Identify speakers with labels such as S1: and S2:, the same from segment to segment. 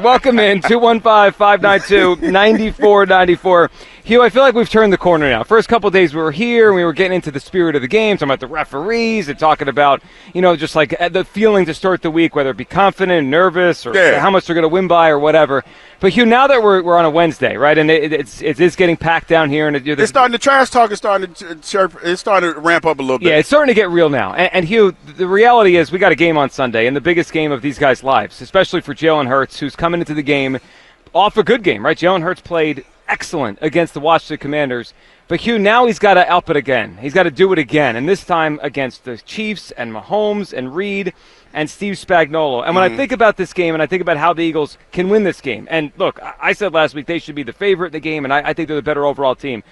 S1: welcome in 215-592-9494. Hugh, I feel like we've turned the corner now. First couple of days we were here, and we were getting into the spirit of the game, talking about the referees and talking about, just like the feeling to start the week, whether it be confident, nervous, or how much they're going to win by or whatever. But Hugh, now that we're on a Wednesday, right, and it is getting packed down here, and it's
S2: starting to trash talk. It's starting to chirp. It's starting to ramp up a little bit.
S1: Yeah, it's starting to get real now. And Hugh, the reality is we got a game on Sunday, and the biggest game of these guys' lives, especially for Jalen Hurts, who's coming into the game off a good game, right? Jalen Hurts played excellent against the Washington Commanders. But, Hugh, now he's got to up it again. He's got to do it again, and this time against the Chiefs and Mahomes and Reed and Steve Spagnuolo. And when I think about this game and I think about how the Eagles can win this game, and look, I said last week they should be the favorite in the game, and I think they're the better overall team.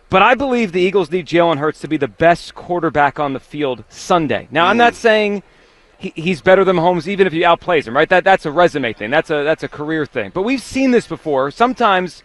S1: But I believe the Eagles need Jalen Hurts to be the best quarterback on the field Sunday. Now, I'm not saying he's better than Mahomes even if he outplays him, right? That's a resume thing. That's a career thing. But we've seen this before. Sometimes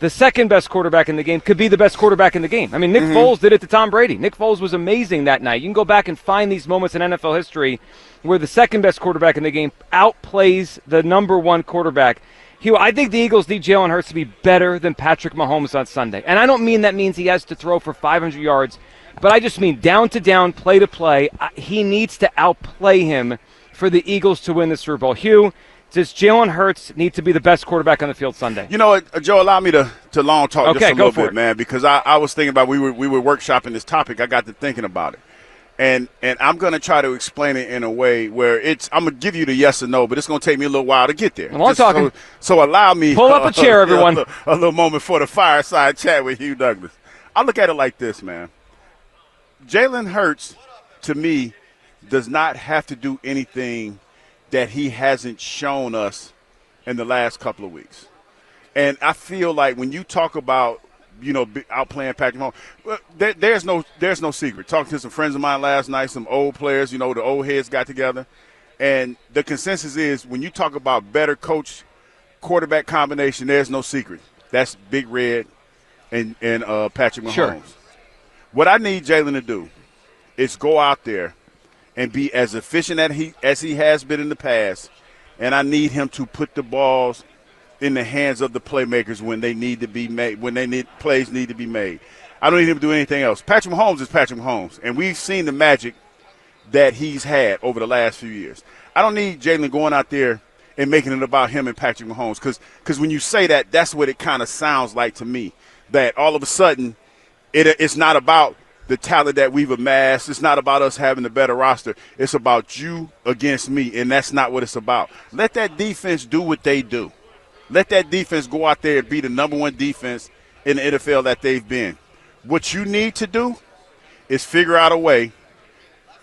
S1: the second best quarterback in the game could be the best quarterback in the game. I mean, Nick Foles did it to Tom Brady. Nick Foles was amazing that night. You can go back and find these moments in NFL history where the second best quarterback in the game outplays the number one quarterback. Hugh, I think the Eagles need Jalen Hurts to be better than Patrick Mahomes on Sunday. And I don't mean that means he has to throw for 500 yards, but I just mean down to down, play to play. He needs to outplay him for the Eagles to win the Super Bowl. Hugh, does Jalen Hurts need to be the best quarterback on the field Sunday?
S2: You know what, Joe, allow me to long talk just a little bit,
S1: it.
S2: man, because I was thinking about we were workshopping this topic. I got to thinking about it. And I'm going to try to explain it in a way where I'm going to give you the yes or no, but it's going to take me a little while to get there.
S1: Well, I'm talking.
S2: So allow me.
S1: Pull up a chair, everyone.
S2: A little moment for the fireside chat with Hugh Douglas. I look at it like this, man. Jalen Hurts, to me, does not have to do anything that he hasn't shown us in the last couple of weeks. And I feel like when you talk about, outplaying Patrick Mahomes, there's no secret. Talking to some friends of mine last night, some old players, the old heads got together. And the consensus is when you talk about better coach-quarterback combination, there's no secret. That's Big Red and Patrick Mahomes.
S1: Sure.
S2: What I need Jalen to do is go out there and be as efficient as he has been in the past, and I need him to put the balls in the hands of the playmakers when they need to be made, plays need to be made. I don't need him to do anything else. Patrick Mahomes is Patrick Mahomes, and we've seen the magic that he's had over the last few years. I don't need Jalen going out there and making it about him and Patrick Mahomes because when you say that, that's what it kind of sounds like to me, that all of a sudden it's not about the talent that we've amassed. It's not about us having a better roster. It's about you against me, and that's not what it's about. Let that defense do what they do. Let that defense go out there and be the number one defense in the NFL that they've been. What you need to do is figure out a way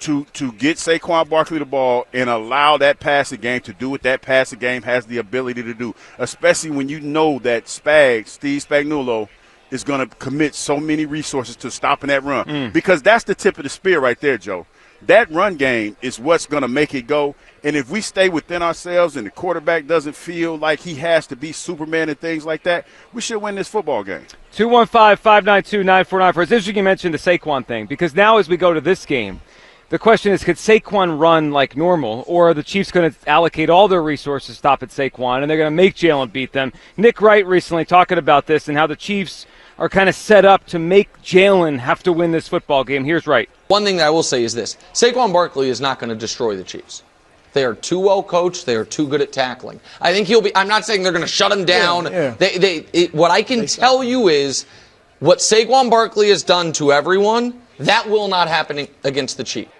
S2: to get Saquon Barkley the ball and allow that passing game to do what that passing game has the ability to do, especially when you know that Steve Spagnuolo, is going to commit so many resources to stopping that run. Because that's the tip of the spear right there, Joe. That run game is what's going to make it go. And if we stay within ourselves and the quarterback doesn't feel like he has to be Superman and things like that, we should win this football game.
S1: 215-592-9494. It's interesting you mentioned the Saquon thing because now as we go to this game, the question is, could Saquon run like normal, or are the Chiefs going to allocate all their resources to stop at Saquon, and they're going to make Jalen beat them? Nick Wright recently talking about this and how the Chiefs are kind of set up to make Jalen have to win this football game. Here's Wright.
S3: One thing that I will say is this. Saquon Barkley is not going to destroy the Chiefs. They are too well coached. They are too good at tackling. I think he'll be – I'm not saying they're going to shut him down. What I can tell you is what Saquon Barkley has done to everyone, that will not happen against the Chiefs.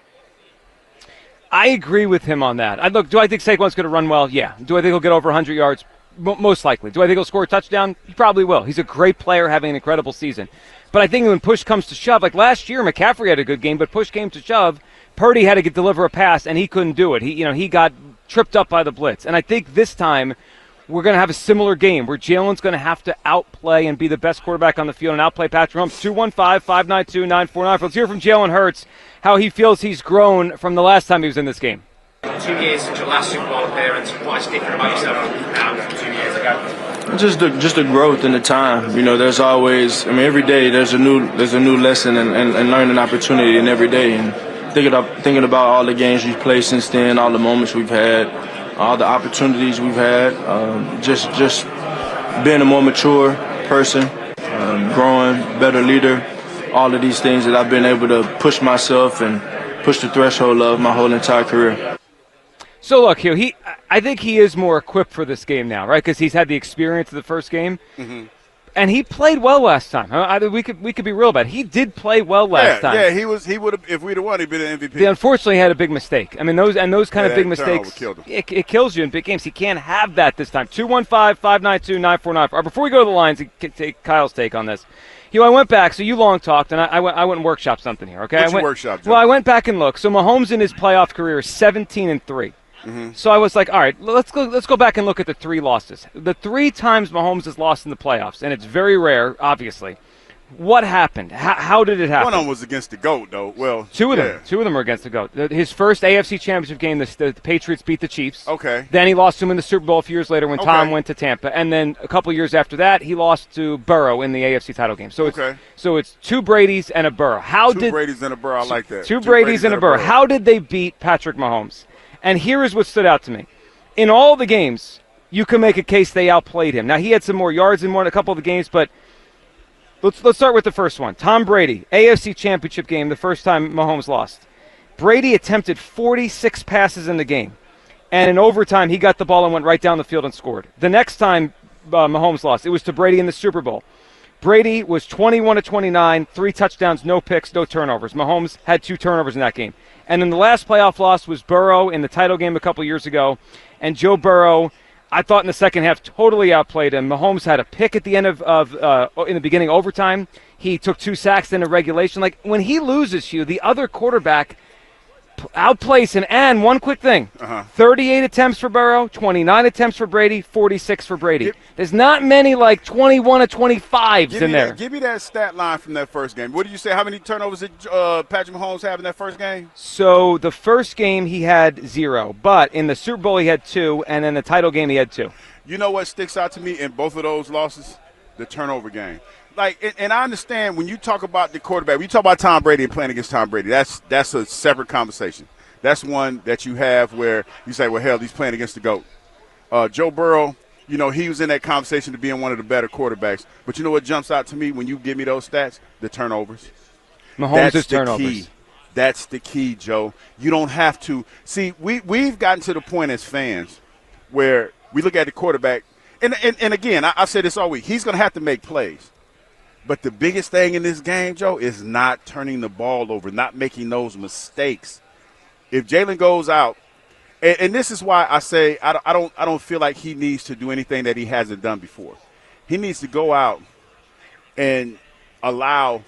S1: I agree with him on that. Look, do I think Saquon's going to run well? Yeah. Do I think he'll get over 100 yards? Most likely. Do I think he'll score a touchdown? He probably will. He's a great player having an incredible season. But I think when push comes to shove, like last year, McCaffrey had a good game, but push came to shove, Purdy had to deliver a pass, and he couldn't do it. He got tripped up by the blitz. And I think this time we're going to have a similar game where Jalen's going to have to outplay and be the best quarterback on the field and outplay Patrick Mahomes. 215-592-9494. Let's hear from Jalen Hurts how he feels he's grown from the last time he was in this game.
S4: 2 years since your last Super Bowl appearance. What's different about yourself now from 2 years ago?
S5: Just the growth and the time. There's always, every day there's a new lesson and learning opportunity in every day. And thinking about all the games we've played since then, all the moments we've had, all the opportunities we've had, just being a more mature person, growing, better leader, all of these things that I've been able to push myself and push the threshold of my whole entire career.
S1: So, look, Hugh, I think he is more equipped for this game now, right, because he's had the experience of the first game. Mm-hmm. And he played well last time. We could be real about it. He did play well last time.
S2: Yeah, he would have. If we'd have won, he'd been an MVP.
S1: He unfortunately had a big mistake. I mean, those kind of big mistakes, it kills you in big games. He can't have that this time. 215-592-9494. Before we go to the lines, take Kyle's take on this. Hugh, I went back. So you long talked, and I went and workshopped something here. Okay,
S2: What's your workshop, Joe?
S1: Well, I went back and looked. So Mahomes in his playoff career is 17-3. Mm-hmm. So I was like, all right, let's go back and look at the 3 losses. The 3 times Mahomes has lost in the playoffs, and it's very rare, obviously. What happened? How did it happen?
S2: One of them was against the GOAT, though. Well,
S1: two of them were against the GOAT. His first AFC Championship game, the Patriots beat the Chiefs.
S2: Okay.
S1: Then he lost to him in the Super Bowl a few years later when Tom went to Tampa. And then a couple years after that, he lost to Burrow in the AFC title game. So it's 2 Bradys and a Burrow.
S2: Two Bradys and a Burrow. I like that.
S1: Two Bradys and a Burrow. How did they beat Patrick Mahomes? And here is what stood out to me. In all the games, you can make a case they outplayed him. Now, he had some more yards in a couple of the games, but let's start with the first one. Tom Brady, AFC Championship game, the first time Mahomes lost. Brady attempted 46 passes in the game. And in overtime, he got the ball and went right down the field and scored. The next time Mahomes lost, it was to Brady in the Super Bowl. Brady was 21-29, 3 touchdowns, no picks, no turnovers. Mahomes had 2 turnovers in that game. And then the last playoff loss was Burrow in the title game a couple years ago. And Joe Burrow, I thought in the second half, totally outplayed him. Mahomes had a pick at the end of in the beginning overtime. He took 2 sacks in a regulation. Like, when he loses, Hugh, the other quarterback outplays him. And one quick thing, 38 attempts for Burrow, 29 attempts for Brady, 46 for Brady. There's not many like 21-25s in there.
S2: Give me that stat line from that first game. What did you say? How many turnovers did Patrick Mahomes have in that first game?
S1: So the first game he had 0, but in the Super Bowl he had 2, and in the title game he had 2.
S2: You know what sticks out to me in both of those losses? The turnover game. Like, and I understand when you talk about the quarterback, when you talk about Tom Brady and playing against Tom Brady, that's a separate conversation. That's one that you have where you say, well, hell, he's playing against the GOAT. Joe Burrow, you know, he was in that conversation to being one of the better quarterbacks. But you know what jumps out to me when you give me those stats? The turnovers.
S1: Mahomes' turnovers.
S2: Key. That's the key, Joe. You don't have to. See, we've gotten to the point as fans where we look at the quarterback, and again, I say this all week, he's going to have to make plays. But the biggest thing in this game, Joe, is not turning the ball over, not making those mistakes. If Jalen goes out, and this is why I say I don't feel like he needs to do anything that he hasn't done before. He needs to go out and allow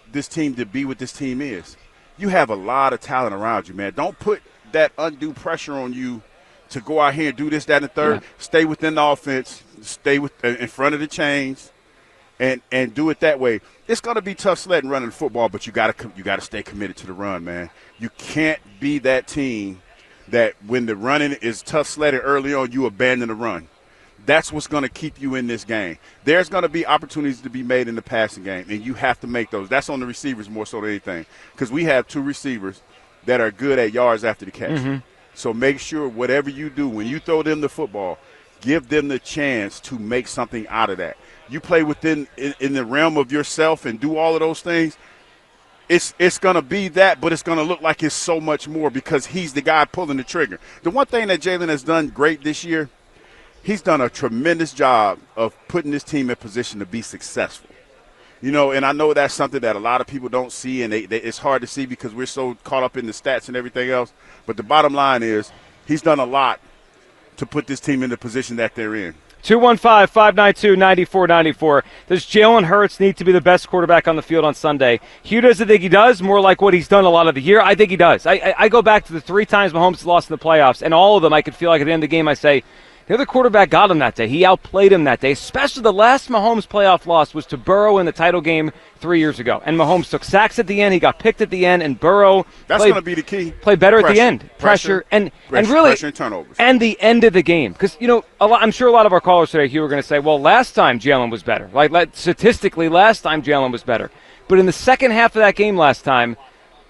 S2: this team to be what this team is. You have a lot of talent around you, man. Don't put that undue pressure on you to go out here and do this, that, and the third. Yeah. Stay within the offense. Stay in front of the chains. And do it that way. It's going to be tough sledding running the football, but you got to stay committed to the run, man. You can't be that team that when the running is tough sledding early on, you abandon the run. That's what's going to keep you in this game. There's going to be opportunities to be made in the passing game, and you have to make those. That's on the receivers more so than anything, because we have 2 receivers that are good at yards after the catch. Mm-hmm. So make sure whatever you do, when you throw them the football, give them the chance to make something out of that. You play within in the realm of yourself and do all of those things, it's going to be that, but it's going to look like it's so much more because he's the guy pulling the trigger. The one thing that Jalen has done great this year, he's done a tremendous job of putting this team in position to be successful. You know, and I know that's something that a lot of people don't see, and it's hard to see because we're so caught up in the stats and everything else. But the bottom line is he's done a lot to put this team in the position that they're in.
S1: 215-592-9494. Does Jalen Hurts need to be the best quarterback on the field on Sunday? Hugh doesn't think he does, more like what he's done a lot of the year. I think he does. I go back to the 3 times Mahomes lost in the playoffs, and all of them I could feel like at the end of the game I say, the other quarterback got him that day. He outplayed him that day, especially the last Mahomes playoff loss was to Burrow in the title game 3 years ago. And Mahomes took sacks at the end. He got picked at the end, and Burrow
S2: That's going to be the key.
S1: Played better at the end. Pressure and really
S2: pressure and turnovers.
S1: And the end of the game. Because, you know, I'm sure a lot of our callers today, Hugh, are going to say, well, last time Jalen was better. Like, statistically, last time Jalen was better. But in the second half of that game last time,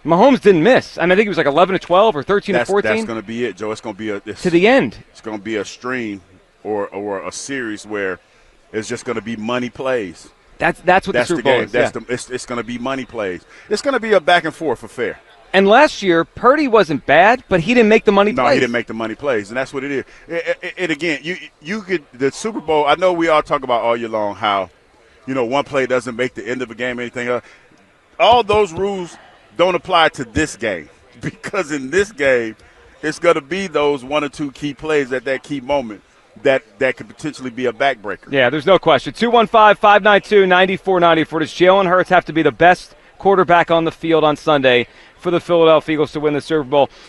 S1: Mahomes didn't miss. I mean, I think it was like 11 to 12 or 13 to 14.
S2: That's going to be it, Joe. It's going to be
S1: to the end.
S2: It's going to be a stream or a series where it's just going to be money plays.
S1: That's what the Super Bowl is.
S2: It's going to be money plays. It's going to be a back and forth affair.
S1: And last year, Purdy wasn't bad, but he didn't make the money plays.
S2: No, he didn't make the money plays, and that's what it is. And again, you could the Super Bowl. I know we all talk about all year long how, one play doesn't make the end of a game or anything else. All those rules don't apply to this game, because in this game, it's going to be those one or two key plays at that key moment that could potentially be a backbreaker.
S1: Yeah, there's no question. 215-592-9494. Does Jalen Hurts have to be the best quarterback on the field on Sunday for the Philadelphia Eagles to win the Super Bowl?